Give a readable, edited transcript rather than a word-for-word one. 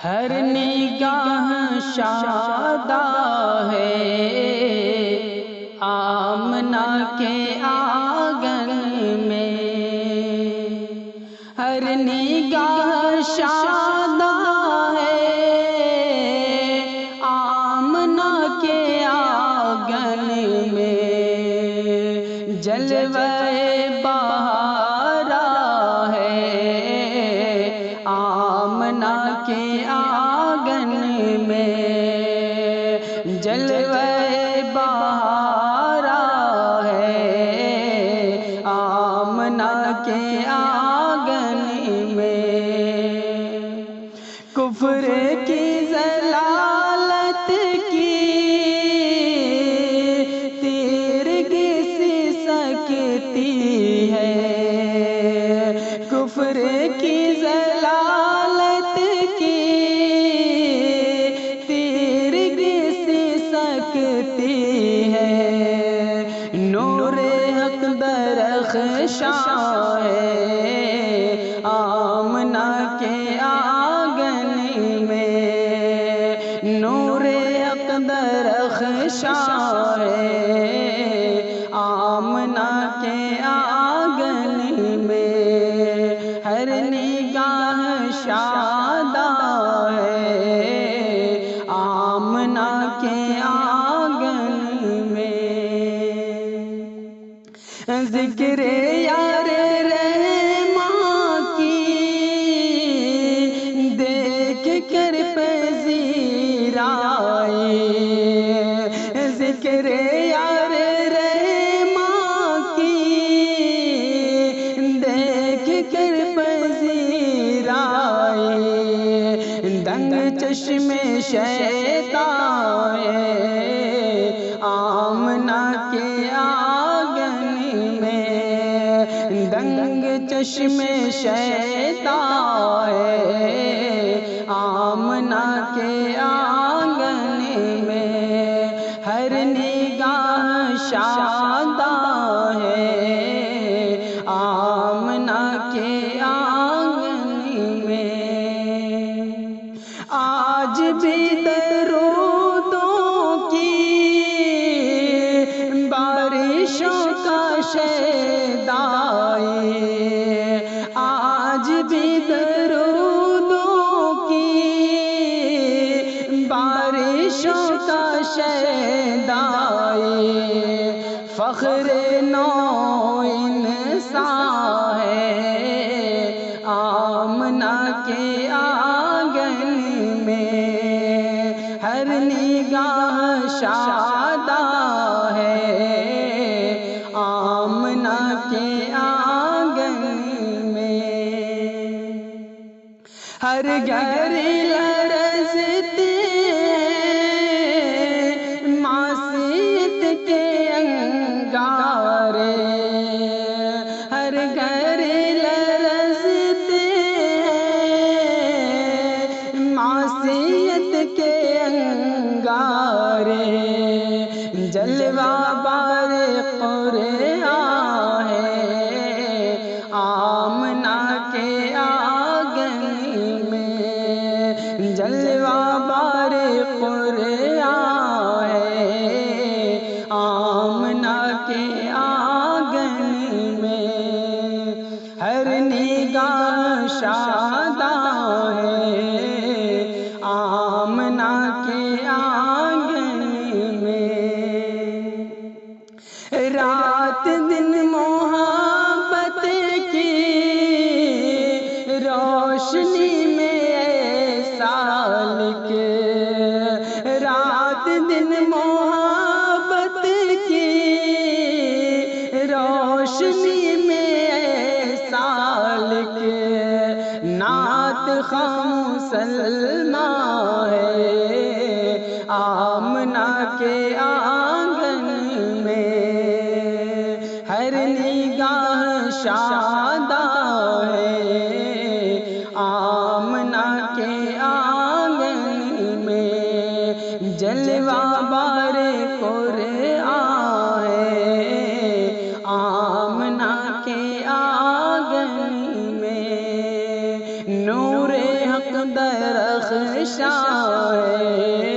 ہر نگاہ شادہ ہے آمنہ کے آنگن میں، ہر نگاہ شادہ ہے آمنہ کے آنگن میں، جلوہ بہارا ہے آمنہ کے آنگن میں، جلوہ بہارا ہے آمنہ کے آنگن میں، کفر کی ضلالت کی تیرگی سی سکتی ہے، کفر کی ضلالت کی تیرگی سی سکتی ہے، نور حق درخشاں ہے آمنہ کے آنگن میں، نور حق درخشاں ہے آمنہ کے آنگن میں، ہر نگاہ شادہ ہے آمنہ کے آنگن میں، ذکر یار رحماں کی دیکھ کر پذیر آئے، ذکر یار رحماں کی دیکھ کر پذیر آئے، دنگ چشم شیطان آمنہ کے آنگن میں، دنگ چشم شیطان آمنہ کے آنگن میں، ہر نگاہ شادہ ہے آمنہ کے آنگن میں، آج بھی درودوں کی بارشوں کا شیدائے، آج بھی درودوں کی بارشوں کا شیدائے، فخر نو انسان ہے آمنہ کے آنگن میں، ہر نگاہ شادہ ہے آمنہ کے آنگن میں، ہر گھر لرزتے معصیت کے انگارے، ہر گھر لرزتے معصیت کے انگارے، جلوہ بار قرآن ہے آمنہ کے آنگن میں، جلوہ بار قرآن ہے آمنہ کے آنگن میں، ہر نگاہ شادہ ہے آمنہ کے آنگن میں، رات دن محبت کی روشنی میں ایسا لکھ، رات دن محبت کی روشنی میں ایسا لکھ، نعت خواہ مسلمان ہے آمنہ کے آنگن میں، ہر نگاہ شادہ ہے آمنہ کے آنگن میں، جلوہ بار قرآن ہے آمنہ کے آنگن میں، نور حق درخشاں شاہ